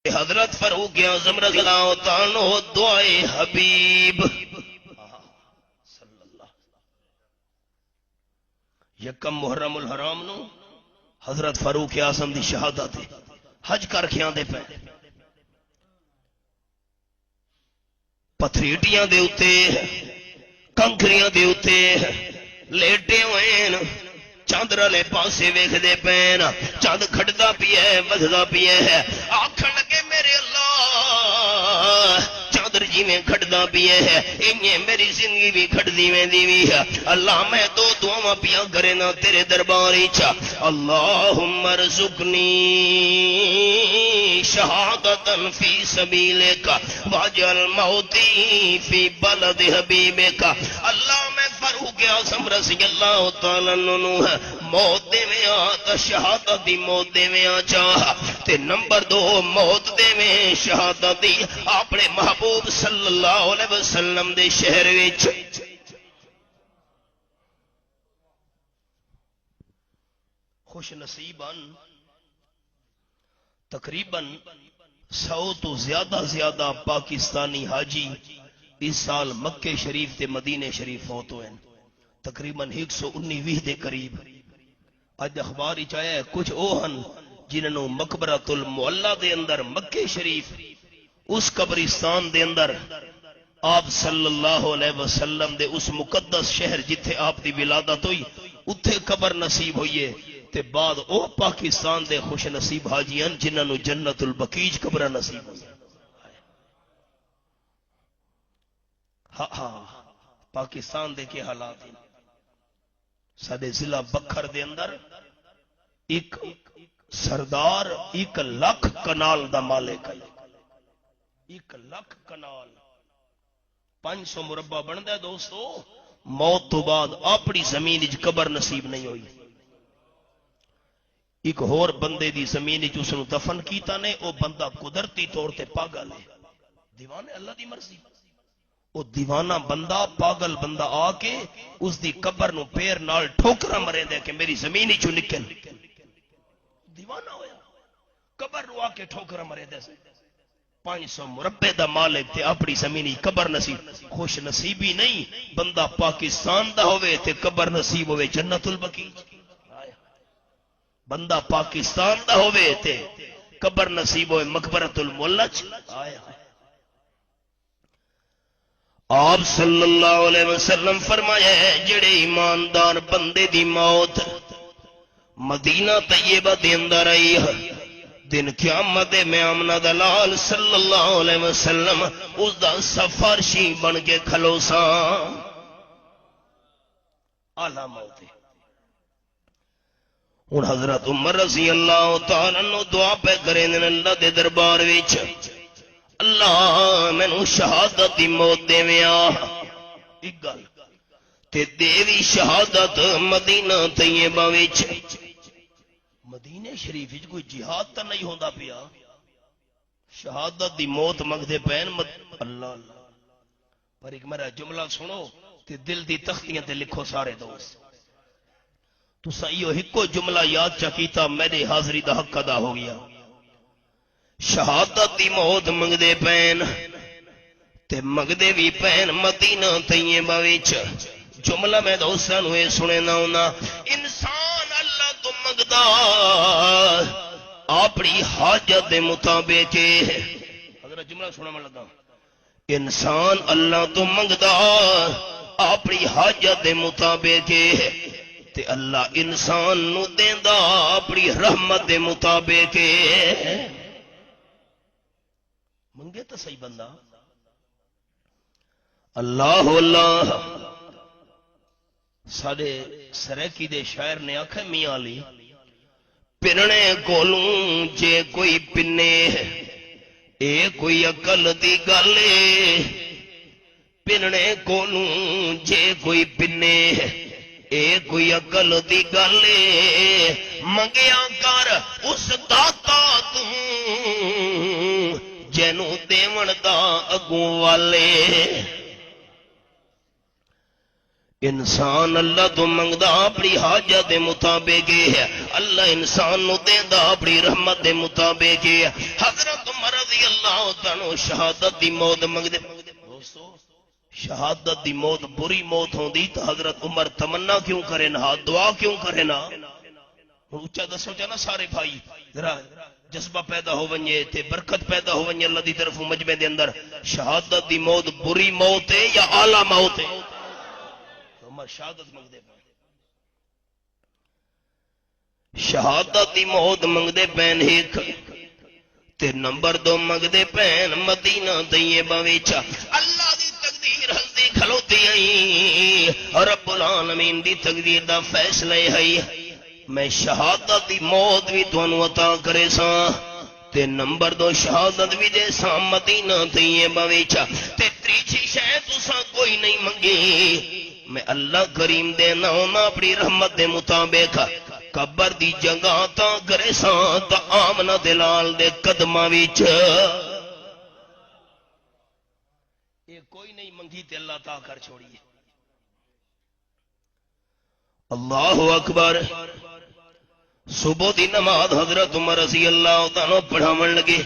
حضرت فاروق اعظم رضی اللہ تعالیٰ عنہ دعائے حبیب یکم محرم الحرام نو حضرت فاروق اعظم دی شہادت حج کر کے آندے پے پتھریٹیاں دے اتے کنکریاں دے اتے لیٹے ہوئے چاندر والے پاسے ویکھدے پین چاند کھڑدا پیا ہے وجدا پیا ہے آکھن لگے میرے اللہ چادر جی میں کھڑدا پیا ہے انہیں میری زندگی بھی کھڑدی ویندی وی ہے اللہ میں دو دعاواں پیا کرے نا تیرے دربار وچ اللہم ارزقنی شہادتا فی سبیلک واجعل موتی فی بلد حبیبک اللہ میں فاروق اعظم رضی اللہ تعالیٰ عنہ موت دے میں آتا شہادت دی موت دے میں آچا تے نمبر 2 موت دے میں شہادت دی اپنے محبوب صلی اللہ علیہ وسلم دے شہر وچ خوش نصیباً تقریباً 100 تو زیادہ پاکستانی حاجی اس سال مکہ شریف تے مدینے شریف فوت ہوئے تقریباً 119 دے قریب اج اخبار چاہیا ہے کچھ اوہن جنہوں مقبرۃ المعلا دے اندر مکہ شریف اس قبرستان دے اندر آپ صلی اللہ علیہ وسلم دے اس مقدس شہر جتھے آپ دی ولادت ہوئی اتھے قبر نصیب ہوئیے تے بعد او پاکستان دے خوش نصیب حاجیاں جنہوں جنت البقیع قبر نصیب ہوئی ہاں پاکستان دے کے حالات ہیں سادے ضلع بکھر دے اندر ایک سردار 1 لاکھ کنال دا مالک ہے 1 لاکھ کنال 500 مربع بندا ہے دوستو موت تو بعد اپنی زمین وچ قبر نصیب نہیں ہوئی ایک اور بندے دی زمین وچ اس نو دفن کیتا نے او بندہ قدرتی طور تے پاگل ہے دیوانے اللہ دی مرضی وہ دیوانہ بندہ پاگل بندہ آ کے اس دی قبر نو پیر نال ٹھوکرا مرے دے کہ میری زمین چو نکل دیوانہ ہویا قبر نو آ کے ٹھوکرا مرے دے 500 مربع دا مالک تے اپنی زمینی قبر نصیب خوش نصیبی نہیں بندہ پاکستان دا ہوئے تے قبر نصیب ہوئے جنت البقیع بندہ پاکستان دا ہوئے تے قبر نصیب ہوئے مقبرۃ المعلا آیا آپ صلی اللہ علیہ وسلم فرمایا ہے جڑے ایماندار بندے دی موت مدینہ طیبہ دے اندر آئی ہے دن قیامت میں آمنہ دلال صلی اللہ علیہ وسلم اس دا سفارشی بن کے کھلوسا اعلیٰ موت اور حضرت عمر رضی اللہ تعالیٰ عنہ دعا پہ کریں اللہ دے دربار وچ اللہ میں نو شہادت دی موت دے میں ایک گل تے دیوی شہادت مدینہ طیبہ وچ مدینے شریف وچ کوئی جہاد تا نہیں ہوندا پیا شہادت دی موت منگدے پین اللہ اللہ پر ایک میرا جملہ سنو تے دل دی تختیاں تے لکھو سارے دوست تو سائیو ہکو جملہ یاد چکیتا میرے حاضری دا حق ادا ہو گیا شہادت دی موت منگدے پین تے منگدے بھی پین مدینہ طیبہ وچ جملہ میں دوستاں نو اے سنے نہ ہونا انسان اللہ تو منگدا اپنی حاجت دے مطابق حضرت جملہ سنا میں لگا انسان اللہ تو منگدا اپنی حاجت دے مطابق تے اللہ انسان نو دیندا اپنی رحمت دے مطابق منگے تو صحیح بندہ اللہ اللہ سارے سریکی دے شاعر نے آکھا میاں علی پننے کولوں جے کوئی پنے اے کوئی عقل دی گلے پننے کولوں جے کوئی پنے اے کوئی عقل دی گلے منگیا کر اس داتا جینو دیون دا اگوں والے انسان اللہ تو منگدا اپنی حاجت دے مطابق ہے، اللہ انسان نو دیندا اپنی رحمت دے مطابق ہے۔ حضرت عمر رضی اللہ تعالی شہادت دی موت منگدے، دوستو شہادت دی موت بری موت ہوندی تو حضرت عمر تمنا کیوں کرے نہ، دعا کیوں کرے نہ؟ اونچا دسو چا نا سارے بھائی، ذرا جذبہ پیدا ہو ونجے تے برکت پیدا ہو ونجے اللہ دی طرف مجمع دے اندر۔ شہادت دی موت بری موت ہے یا اعلی موت ہے؟ عمر شہادت منگدے پین، شہادت دی موت منگدے پین ایک تے نمبر 2 منگدے پین مدینہ طیبہ وچ اللہ دی تقدیر ہلدی کھلوتی آئی، رب العالمین دی تقدیر دا فیصلہ ہے میں شہادت دی موت بھی تانوں عطا کرے ساں تے نمبر 2 شہادت بھی دے ساں مدینہ طیبہ وچ تے تریچی شے تساں کوئی نہیں منگی، میں اللہ کریم دے نام اپنی رحمت دے مطابق قبر دی جگہ تا کرے ساں تا آمنہ دلال دے قدمہ وچ یہ کوئی نہیں منگی تے اللہ تا کر چھوڑیے۔ اللہ اکبر۔ صبح دی نماز حضرت عمر رضی اللہ تعالیٰ پڑھاون لگے۔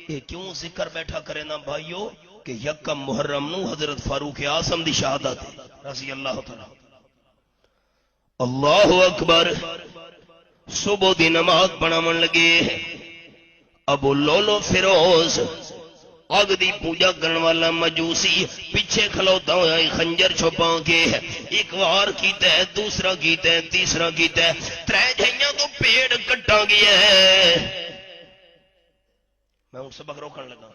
یہ کیوں ذکر بیٹھا کرے نا بھائیو کہ یکم محرم نو حضرت فاروق اعظم دی شہادت رضی اللہ تعالیٰ۔ اللہ اکبر۔ صبح دی نماز پڑھاون لگے، ابو لولو فیروز آگ دی پوجا کرنے والا مجوسی پیچھے کھلوتا ہوا خنجر چھپا کے ایک وار کیتا ہے، دوسرا کیتا ہے، تیسرا کیتا ہے، 3 جھائیاں تو پیڑ کٹا گیا ہے۔ میں ان سبق روکن لگا،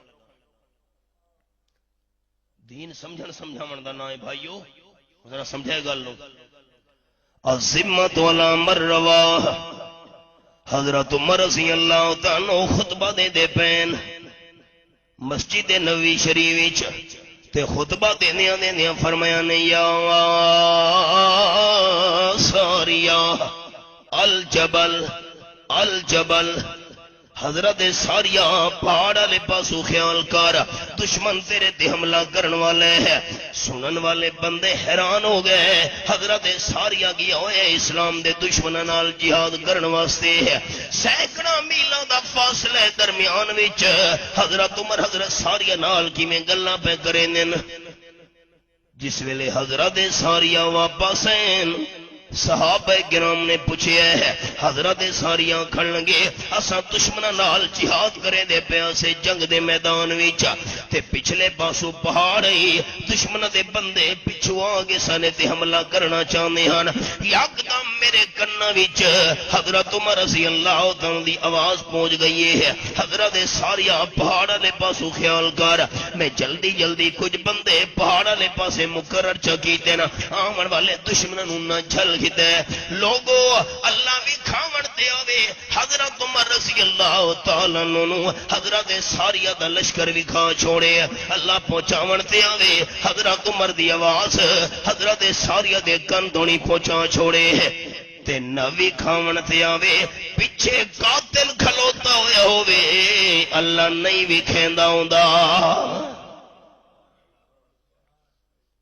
دین سمجھاون دا نا ہے بھائیو، ذرا سمجھائے گا لوگ۔ الذمۃ علی من رواہ، حضرت عمر رضی اللہ تعالیٰ خطبہ دے پین مسجد نبوی شریف تے خطبہ دیندیاں فرمایا نے یا ساریہ الجبل الجبل، حضرت ساریہ پہاڑ والے پاسو خیال کر، دشمن تیرے تے حملہ کرن والے ہے۔ سنن والے بندے حیران ہو گئے، حضرت ساریہ گیا ہوئے اسلام دے دشمناں نال جہاد کرن واسطے ہے، سینکڑا میلاں دا فاصلہ درمیان وچ حضرت عمر حضرت ساریہ نال کیویں گلاں پہ کرین۔ جس ویلے حضرت ساریہ واپس ہیں صحابہ کرام نے پوچھیا ہے، حضرت ساریہ کھڑ لگے اساں دشمناں نال جہاد کرے دے پیا سے جنگ دے میدان وچ تے پچھلے پاسوں پہاڑ ہی دشمناں دے بندے پچھو آ کے سانے تے حملہ کرنا چاہندے ہن۔ یکدم میرے کنا وچ حضرت عمر رضی اللہ تعالی دی آواز پہنچ گئی ہے، حضرت ساریہ پہاڑ والے پاسوں خیال کر، میں جلدی جلدی کچھ بندے پہاڑ والے پاسے مقرر چا کیتے نا، آمن والے دشمناں نوں نہ جھل لوگو اللہ بھی کھاون تے آوے۔ حضرت عمر رضی اللہ تعالیٰ نو حضرت ساریہ دا لشکر بھی کھا چھوڑے، اللہ پہنچاون تے آوے، حضرت عمر دی آواز حضرت ساریہ دے کن دونی پہنچا چھوڑے تے نوی کھاون تے آوے، پیچھے قاتل کھلوتا ہویا ہووے، اللہ نہیں بھی کھیندا ہوندا۔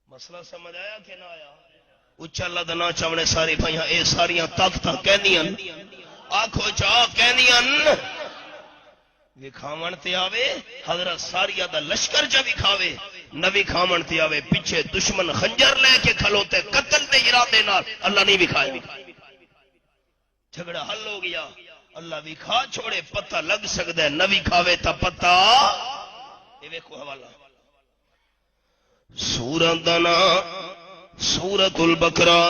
مسئلہ سمجھ آیا کہ نہ آیا؟ اچھا اللہ دنا چاونے ساری بھائیاں اے ساریاں طاقتاں کہندیاں آکھو چا کہندیاں وکھاون تے آوے، حضرت ساریہ دا لشکر جا وکھاوے، نہ وکھاون تے آوے، پیچھے دشمن خنجر لے کے کھلوتے قتل دے ارادے نال، اللہ نہیں وکھائے، جھگڑا حل ہو گیا، اللہ وکھا چھوڑے پتہ لگ سکدا ہے، نہ وکھاوے تا پتہ۔ اے ویکھو حوالہ سورۃ دا نام سورۃ البقرہ،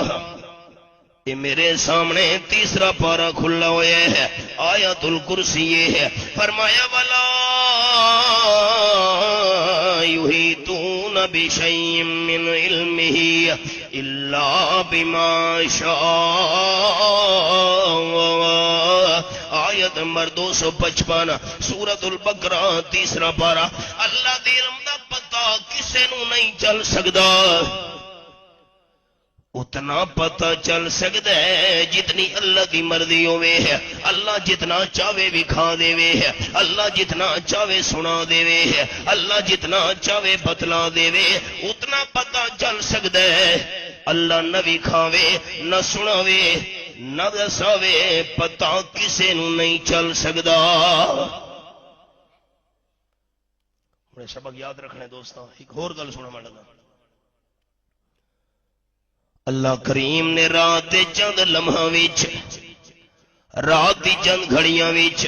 یہ میرے سامنے تیسرا پارہ کھلا ہوا ہے، آیت الکرسی یہ ہے، فرمایا وَلَا يُحِيطُونَ بِشَيْءٍ مِّنْ عِلْمِهِ إِلَّا بِمَا شَاءَ۔ آیت نمبر 255 سورۃ البقرہ تیسرا پارہ۔ اللہ دے علم دا پتہ کسے نوں نہیں چل سکدا، اتنا پتہ چل سکتا ہے جتنی اللہ دی مرضی ہوئے ہے، اللہ جتنا چاہے وکھا دے ہے، اللہ جتنا چاہے سنا دے ہے، اللہ جتنا چاہے بتلا دے اتنا پتہ چل سکتا ہے۔ اللہ نہ وکھاوے نہ سناوے نہ دساوے پتا کسے نو نہیں چل سکدا۔ ہن سبق یاد رکھنا دوستاں، ایک اور گل سنا میں لگا، اللہ کریم نے رات دے چند لمحاں وچ، رات دی چند گھڑیاں وچ